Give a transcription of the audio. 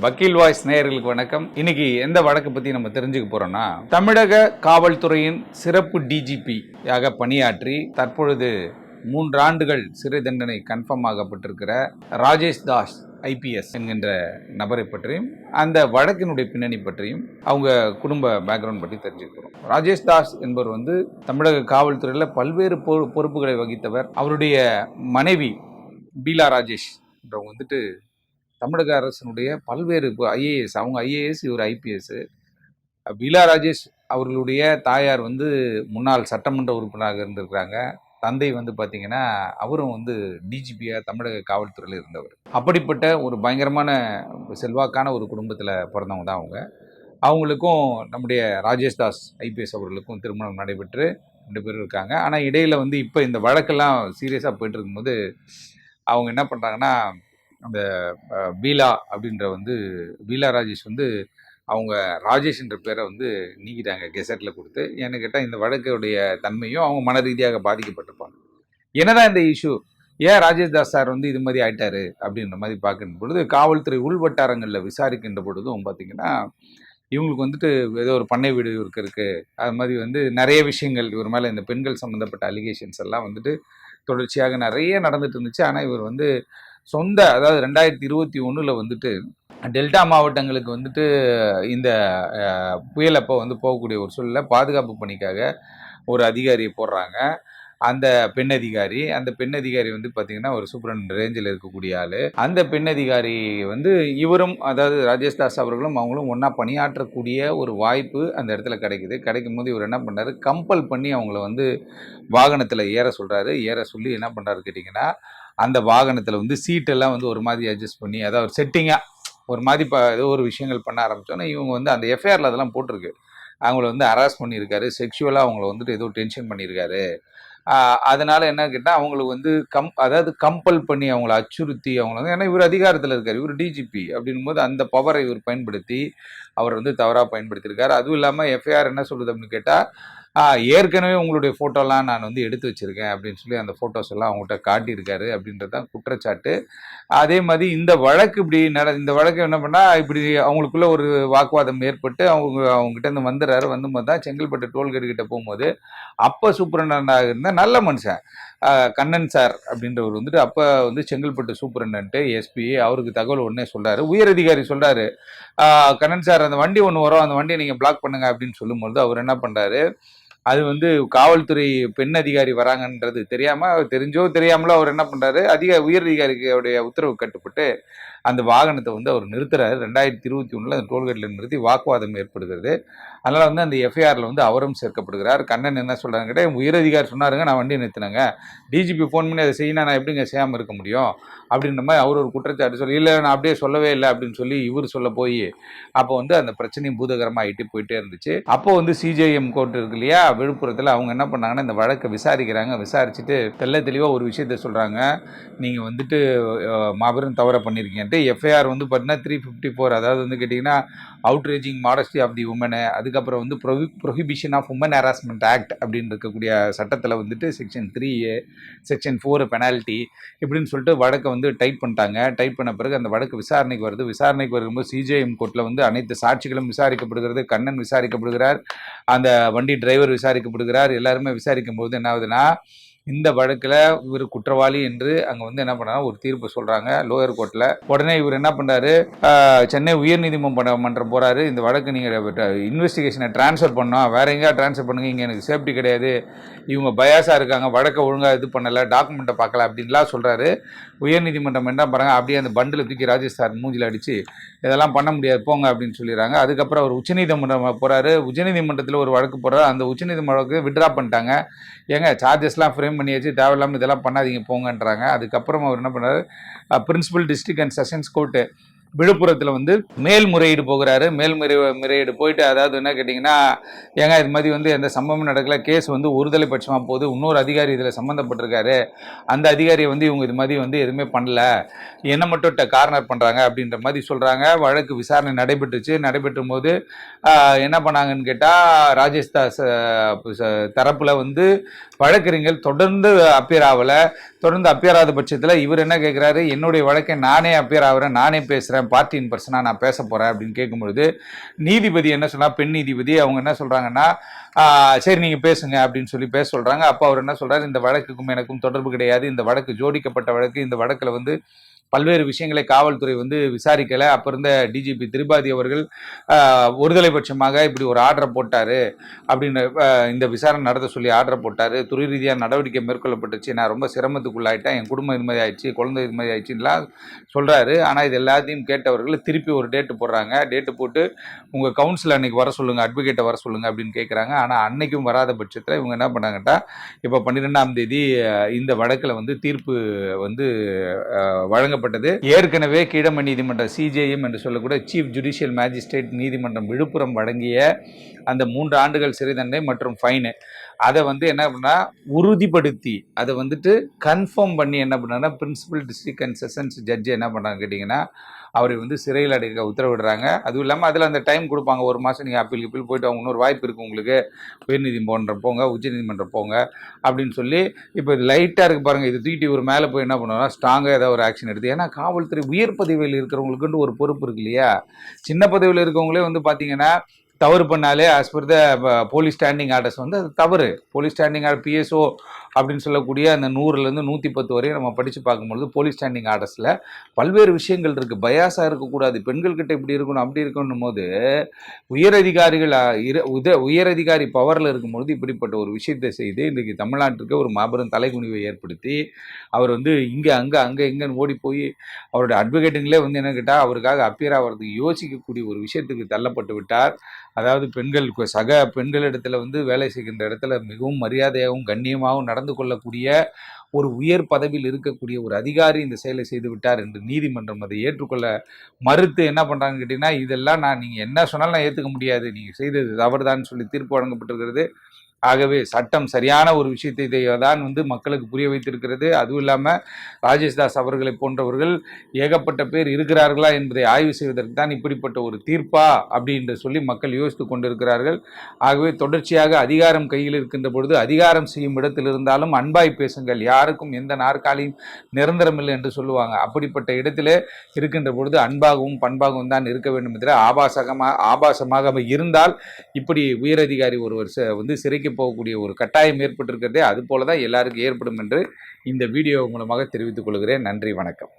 வக்கீல் வாய்ஸ் நேயர்களுக்கு வணக்கம். இன்னைக்கு எந்த வழக்கு பத்தி நம்ம தெரிஞ்சுக்க போறோம்னா, தமிழக காவல்துறையின் சிறப்பு டிஜிபி யாக பணியாற்றி தற்பொழுது 3 ஆண்டுகள் சிறை தண்டனை கன்ஃபார்ம் ஆகப்பட்டிருக்கிற ராஜேஷ் தாஸ் ஐபிஎஸ் என்கின்ற நபரை பற்றியும் அந்த வழக்கினுடைய பின்னணி பற்றியும் அவங்க குடும்ப பேக்ரவுண்ட் பற்றி தெரிஞ்சுக்கிறோம். ராஜேஷ் தாஸ் என்பவர் தமிழக காவல்துறையில் பல்வேறு பொறுப்புகளை வகித்தவர். அவருடைய மனைவி பீலா ராஜேஷ் என்றவங்க தமிழக அரசினுடைய பல்வேறு ஐஏஎஸ், அவங்க ஐஏஎஸ், இவர் ஐபிஎஸ். பீலா ராஜேஷ் அவர்களுடைய தாயார் முன்னாள் சட்டமன்ற உறுப்பினராக இருந்திருக்கிறாங்க. தந்தை பார்த்தீங்கன்னா அவரும் டிஜிபியாக தமிழக காவல்துறையில் இருந்தவர். அப்படிப்பட்ட ஒரு பயங்கரமான செல்வாக்கான ஒரு குடும்பத்தில் பிறந்தவங்க தான் அவங்க. அவங்களுக்கும் நம்முடைய ராஜேஷ் தாஸ் ஐபிஎஸ் அவர்களுக்கும் திருமணம் நடைபெற்று 2 பேரும் இருக்காங்க. ஆனால் இடையில் இப்போ இந்த வழக்கெல்லாம் சீரியஸாக போயிட்டு இருக்கும்போது அவங்க என்ன பண்ணுறாங்கன்னா, அந்த பீலா அப்படின்ற பீலா ராஜேஷ் அவங்க ராஜேஷ் என்ற பேரை நீக்கிட்டாங்க கெசட்டில் கொடுத்து. ஏன்னு கேட்டால் இந்த வழக்குடைய தன்மையும் அவங்க மன ரீதியாக பாதிக்கப்பட்டிருப்பாங்க. என்னதான் இந்த இஷ்யூ, ஏன் ராஜேஷ் தாஸ் சார் இது மாதிரி ஆயிட்டாரு அப்படின்ற மாதிரி பார்க்கின்ற பொழுது, காவல்துறை உள்வட்டாரங்களில் விசாரிக்கின்ற பொழுதும் பார்த்தீங்கன்னா இவங்களுக்கு ஏதோ ஒரு பண்ணை வீடு இவருக்கு இருக்குது. அது மாதிரி நிறைய விஷயங்கள் இவர் மேலே இந்த பெண்கள் சம்மந்தப்பட்ட அலிகேஷன்ஸ் எல்லாம் தொடர்ச்சியாக நிறைய நடந்துட்டு இருந்துச்சு. ஆனால் இவர் அதாவது 2021 டெல்டா மாவட்டங்களுக்கு இந்த புயல் அப்போ போகக்கூடிய ஒரு சூழலில் பாதுகாப்பு பணிக்காக ஒரு அதிகாரியை போடுறாங்க. அந்த பெண் அதிகாரி பார்த்தீங்கன்னா ஒரு சூப்பரண்ட் ரேஞ்சில் இருக்கக்கூடிய ஆள். அந்த பெண் அதிகாரி இவரும், அதாவது ராஜேஷ் தாஸ் அவர்களும் அவங்களும் ஒன்றா பணியாற்றக்கூடிய ஒரு வாய்ப்பு அந்த இடத்துல கிடைக்குது. கிடைக்கும் போது இவர் என்ன பண்ணார், கம்பல் பண்ணி அவங்கள வாகனத்தில் ஏற சொல்கிறாரு. ஏற சொல்லி என்ன பண்ணுறாரு கேட்டிங்கன்னா, அந்த வாகனத்தில் சீட்டெல்லாம் ஒரு மாதிரி அட்ஜஸ்ட் பண்ணி, அதாவது செட்டிங்காக ஒரு மாதிரி ஏதோ ஒரு விஷயங்கள் பண்ண ஆரம்பித்தோன்னே இவங்க அந்த எஃப்ஐஆரில் அதெல்லாம் போட்டிருக்கு. அவங்கள ஹராஸ் பண்ணியிருக்காரு, செக்ஷுவலாக அவங்கள ஏதோ டென்ஷன் பண்ணியிருக்காரு. அதனால் என்ன கேட்டால் அவங்களுக்கு அதாவது கம்பல் பண்ணி அவங்கள அச்சுறுத்தி அவங்கள ஏன்னா இவர் அதிகாரத்தில் இருக்கார், இவர் டிஜிபி அப்படின்னும் போது அந்த பவரை இவர் பயன்படுத்தி அவர் தவறாக பயன்படுத்தியிருக்காரு. அதுவும் இல்லாமல் எஃப்ஐஆர் என்ன சொல்லுது அப்படின்னு கேட்டால், ஏற்கனவே உங்களுடைய ஃபோட்டோலாம் நான் எடுத்து வச்சுருக்கேன் அப்படின்னு சொல்லி அந்த ஃபோட்டோஸ் எல்லாம் அவங்கள்ட்ட காட்டியிருக்காரு அப்படின்றது தான் குற்றச்சாட்டு. அதே மாதிரி இந்த வழக்கு இந்த வழக்கு என்ன பண்ணால், இப்படி அவங்களுக்குள்ள ஒரு வாக்குவாதம் ஏற்பட்டு அவங்ககிட்ட வந்துடுறாரு. வந்தும்போது தான் செங்கல்பட்டு டோல்கேட் கிட்ட போகும்போது அப்போ சூப்பரண்டாக இருந்த நல்ல மனுஷன் கண்ணன் சார் அப்படின்றவர் அப்போ செங்கல்பட்டு சூப்பரண்டன்ட்டு எஸ்பி அவருக்கு தகவல் உடனே சொல்கிறாரு. உயரதிகாரி சொல்கிறாரு, கண்ணன் சார் அந்த வண்டி ஒன்று வரும், அந்த வண்டியை நீங்கள் பிளாக் பண்ணுங்க அப்படின்னு சொல்லும்போது அவர் என்ன பண்ணுறாரு, அது காவல்துறை பெண் அதிகாரி வராங்கன்றது தெரியாமல், தெரிஞ்சோ தெரியாமலோ அவர் என்ன பண்ணுறாரு, உயர் அதிகாரிகளுடைய உத்தரவு கட்டுப்பட்டு அந்த வாகனத்தை அவர் நிறுத்துறாரு. 2021 அந்த டோல்கேட்டில் நிறுத்தி வாக்குவாதம் ஏற்படுகிறது. அதனால் அந்த எஃப்ஐஆரில் அவரும் சேர்க்கப்படுகிறார். கண்ணன் என்ன சொல்கிறாங்க கேட்டால், உயரதிகாரி சொன்னாருங்க, நான் வண்டியை நிறுத்தினேங்க, டிஜிபி ஃபோன் பண்ணி அதை செய்யணும், நான் எப்படிங்க செய்யாமல் இருக்க முடியும் அப்படின்ற மாதிரி அவர் ஒரு குற்றச்சாட்டு சொல்லி, இல்லை நான் அப்படியே சொல்லவே இல்லை அப்படின்னு சொல்லி இவர் சொல்ல போய் அப்போ அந்த பிரச்சனையும் பூதகரமாக ஆகிட்டு போயிட்டே இருந்துச்சு. அப்போ சிஜேஎம் கோர்ட் இருக்கு இல்லையா விழுப்புரத்தில், அவங்க என்ன பண்ணாங்கன்னா இந்த வழக்கை விசாரிக்கிறாங்க. விசாரிச்சுட்டு தெளிவாக ஒரு விஷயத்த சொல்கிறாங்க, நீங்கள் மாபெரும் தவறை பண்ணியிருக்கீங்கன்ட்டு. எஃப்ஐஆர் பார்த்தீங்கன்னா 354, அதாவது கேட்டிங்கன்னா outraging modesty of the woman, அதுக்கப்புறம் prohibition of woman harassment act அப்படின்னு இருக்கக்கூடிய சட்டத்தில் செக்ஷன் 3A, செக்ஷன் 4 பெனால்ட்டி இப்படின்னு சொல்லிட்டு வழக்கை டைப் பண்ணிட்டாங்க. டைப் பண்ண பிறகு அந்த வழக்கு விசாரணைக்கு வருது. விசாரணைக்கு வரும்போது சிஜேஎம் கோர்ட்டில் அனைத்து சாட்சிகளும் விசாரிக்கப்படுகிறது. கண்ணன் விசாரிக்கப்படுகிறார், அந்த வண்டி டிரைவர் விசாரிக்கப்படுகிறார். எல்லாருமே விசாரிக்கும் போது என்ன ஆகுதுன்னா, இந்த வழக்கில் இவர் குற்றவாளி என்று அங்கே என்ன பண்ணாங்க, ஒரு தீர்ப்பு சொல்கிறாங்க லோயர் கோர்ட்டில். உடனே இவர் என்ன பண்ணுறாரு, சென்னை உயர்நீதிமன்றம் போகிறாரு. இந்த வழக்கு நீங்கள் இன்வெஸ்டிகேஷனை ட்ரான்ஸ்ஃபர் பண்ணோம், வேற எங்கேயா ட்ரான்ஸ்ஃபர் பண்ணுங்க, இங்கே எனக்கு சேஃப்டி கிடையாது, இவங்க பயாஸாக இருக்காங்க, வழக்கை ஒழுங்காக இது பண்ணலை, டாக்குமெண்ட்டை பார்க்கல அப்படின்லாம் சொல்கிறாரு. உயர்நீதிமன்றம் என்ன பண்ணுறாங்க, அப்படியே அந்த பண்டில் தூக்கி ராஜேஷ் சார் மூஞ்சில் அடித்து இதெல்லாம் பண்ண முடியாது போங்க அப்படின்னு சொல்லிடுறாங்க. அதுக்கப்புறம் அவர் உச்சநீதிமன்றம் போகிறாரு. உச்சநீதிமன்றத்தில் ஒரு வழக்கு போடுறாரு. அந்த உச்சநீதிமன்றம் விட்ரா பண்ணிட்டாங்க. ஏங்க சார்ஜஸ்லாம் ஃப்ரேம் பண்ணியாச்சு, தேவையில்லாமல் இதெல்லாம் பண்ணாதீங்க போங்கன்றாங்க. அதுக்கப்புறம் அவர் என்ன பண்ணுறாரு, principal district and sessions court விழுப்புரத்தில் மேல்முறையீடு போகிறாரு. மேல்முறையீடு போயிட்டு, அதாவது என்ன கேட்டிங்கன்னா, ஏங்க இது மாதிரி எந்த சம்பவம் நடக்கல, கேஸ் ஒருதலை பட்சமாக போகுது, இன்னொரு அதிகாரி இதில் சம்மந்தப்பட்டிருக்காரு, அந்த அதிகாரியை இவங்க இது மாதிரி எதுவுமே பண்ணல, என்ன மட்டும் கார்னர் பண்ணுறாங்க அப்படின்ற மாதிரி சொல்கிறாங்க. வழக்கு விசாரணை நடைபெற்றும் போது என்ன பண்ணாங்கன்னு கேட்டால், ராஜேஷ் தாஸ் தரப்பில் வழக்கறிஞர் தொடர்ந்து அப்பியர் ஆகலை. தொடர்ந்து அப்பியர் ஆகாத பட்சத்தில் இவர் என்ன கேட்குறாரு, என்னுடைய வழக்கை நானே அப்பியர் ஆகிறேன், நானே பேசுகிறேன் போகிறேன், பார்ட்டியின் பர்சனாக நான் பேச போகிறேன் அப்படின்னு கேட்கும்பொழுது நீதிபதி என்ன சொன்னால், பெண் நீதிபதி அவங்க என்ன சொல்கிறாங்கன்னா, சரி நீங்கள் பேசுங்க அப்படின்னு சொல்லி பேச சொல்கிறாங்க. அப்போ அவர் என்ன சொல்கிறார், இந்த வழக்குக்கும் எனக்கும் தொடர்பு கிடையாது, இந்த வழக்கு ஜோடிக்கப்பட்ட வழக்கு, இந்த வழக்கில் வந்து பல்வேறு விஷயங்களை காவல்துறை வந்து விசாரிக்கலை. அப்போ இருந்த டிஜிபி திரிபாதி அவர்கள் ஒருதலை பட்சமாக இப்படி ஒரு ஆர்டரை போட்டார் அப்படின்னு, இந்த விசாரணை நடத்த சொல்லி ஆர்டரை போட்டார், துறை ரீதியாக நடவடிக்கை மேற்கொள்ளப்பட்டுச்சு, நான் ரொம்ப சிரமத்துக்குள்ளாயிட்டேன், என் குடும்பம் இது மாதிரி ஆயிடுச்சு, குழந்தை இது மாதிரி ஆயிடுச்சுலாம் சொல்கிறாரு. ஆனால் இது எல்லாத்தையும் கேட்டவர்கள் திருப்பி ஒரு டேட்டு போடுறாங்க. டேட்டு போட்டு உங்கள் கவுன்சில் அன்னைக்கு வர சொல்லுங்கள், அட்வொகேட்டை வர சொல்லுங்கள் அப்படின்னு கேட்குறாங்க. ஆனால் அன்னைக்கும் வராத பட்சத்தில் இவங்க என்ன பண்ணாங்கட்டா, இப்போ 12ஆம் தேதி இந்த வழக்கில் வந்து தீர்ப்பு வந்து வழங்கப்பட்டது. ஏற்கனவே கீழமை நீதிமன்றம் சிஜேஎம் என்று சொல்லக்கூடிய சீஃப் ஜுடிஷியல் மேஜிஸ்ட்ரேட் நீதிமன்றம் விழுப்புரம் வழங்கிய அந்த 3 ஆண்டுகள் சிறை தண்டனை மற்றும் ஃபைனு அதை வந்து என்ன பண்ணா உறுதிப்படுத்தி அதை வந்துட்டு கன்ஃபார்ம் பண்ணி என்ன பண்ணாங்கன்னா principal district and sessions judge என்ன பண்ணாங்க கேட்டிங்கன்னா, அவரை வந்து சிறையில் அடைக்க உத்தரவிடுறாங்க. அதுவும் இல்லாமல் அதில் அந்த டைம் கொடுப்பாங்க, 1 மாதம் நீங்கள் அப்பீல் போயிட்டு அவங்க இன்னொரு வாய்ப்பு இருக்குது உங்களுக்கு, உயர்நீதிமன்றம் போங்க, உச்சநீதிமன்றம் போங்க அப்படின்னு சொல்லி. இப்போ இது லைட்டாக இருக்குது பாருங்கள், இது தூக்கிட்டு ஒரு மேலே போய் என்ன பண்ணுவோம்னா ஸ்ட்ராங்காக ஏதாவது ஒரு ஆக்ஷன் எடுத்து, ஏன்னா காவல்துறை உயர் பதவியில் இருக்கிறவங்களுக்குன்ட்டு ஒரு பொறுப்பு இருக்கு இல்லையா. சின்ன பதவியில் இருக்கவங்களே வந்து பார்த்தீங்கன்னா தவறு பண்ணாலே as per the police standing orders வந்து அது தவறு. போலீஸ் ஸ்டாண்டிங் ஆர்டர் பிஎஸ்ஓ அப்படின்னு சொல்லக்கூடிய அந்த 100லேருந்து 110 வரையும் நம்ம படித்து பார்க்கும்பொழுது போலீஸ் ஸ்டாண்டிங் ஆர்டர்ஸில் பல்வேறு விஷயங்கள் இருக்குது. பயாஸாக இருக்கக்கூடாது, பெண்கள்கிட்ட இப்படி இருக்கணும் அப்படி இருக்கணும் போது உயரதிகாரிகள் உயரதிகாரி பவரில் இருக்கும்பொழுது இப்படிப்பட்ட ஒரு விஷயத்தை செய்து இன்றைக்கி தமிழ்நாட்டுக்கு ஒரு மாபெரும் தலைகுனிவை ஏற்படுத்தி அவர் வந்து இங்கே அங்கே எங்கன்னு ஓடி போய் அவருடைய அட்வொகேட்டுங்களே வந்து என்ன கேட்டால் அவருக்காக அப்பியர் ஆகிறதுக்கு யோசிக்கக்கூடிய ஒரு விஷயத்துக்கு தள்ளப்பட்டு விட்டார். அதாவது சக பெண்களிடத்தில் வந்து வேலை செய்கின்ற இடத்துல மிகவும் மரியாதையாகவும் கண்ணியமாகவும் நடந்து கொள்ளக்கூடிய ஒரு உயர் பதவியில் இருக்கக்கூடிய ஒரு அதிகாரி இந்த செயலை செய்து விட்டார் என்று நீதிமன்றம் அதை ஏற்றுக்கொள்ள மறுத்து என்ன பண்ணுறாங்கன்னு கேட்டிங்கன்னா, இதெல்லாம் நீங்கள் என்ன சொன்னாலும் நான் ஏற்றுக்க முடியாது, நீங்கள் செய்தது தவறுதான்னு சொல்லி தீர்ப்பு வழங்கப்பட்டிருக்கிறது. ஆகவே சட்டம் சரியான ஒரு விஷயத்தை தான் வந்து மக்களுக்கு புரிய வைத்திருக்கிறது. அதுவும் இல்லாமல் ராஜேஷ்தாஸ் அவர்களை போன்றவர்கள் ஏகப்பட்ட பேர் இருக்கிறார்களா என்பதை ஆய்வு செய்வதற்கு தான் இப்படிப்பட்ட ஒரு தீர்ப்பா அப்படின்னு சொல்லி மக்கள் யோசித்து கொண்டிருக்கிறார்கள். ஆகவே தொடர்ச்சியாக அதிகாரம் கையில் இருக்கின்ற பொழுது அதிகாரம் செய்யும் இடத்தில் இருந்தாலும் அன்பாய் பேசுங்கள், யாருக்கும் எந்த நாற்காலியும் நிரந்தரமில்லை என்று சொல்லுவாங்க. அப்படிப்பட்ட இடத்திலே இருக்கின்ற பொழுது அன்பாகவும் பண்பாகவும் தான் இருக்க வேண்டும் என்ற ஆபாசமாக இருந்தால் இப்படி உயரதிகாரி ஒருவர் வந்து சிறைக்கு போகக்கூடிய ஒரு கட்டாயம் ஏற்பட்டிருக்கிறதே, அது போல தான் எல்லாருக்கும் ஏற்படும் என்று இந்த வீடியோ மூலமாக தெரிவித்துக் கொள்கிறேன். நன்றி, வணக்கம்.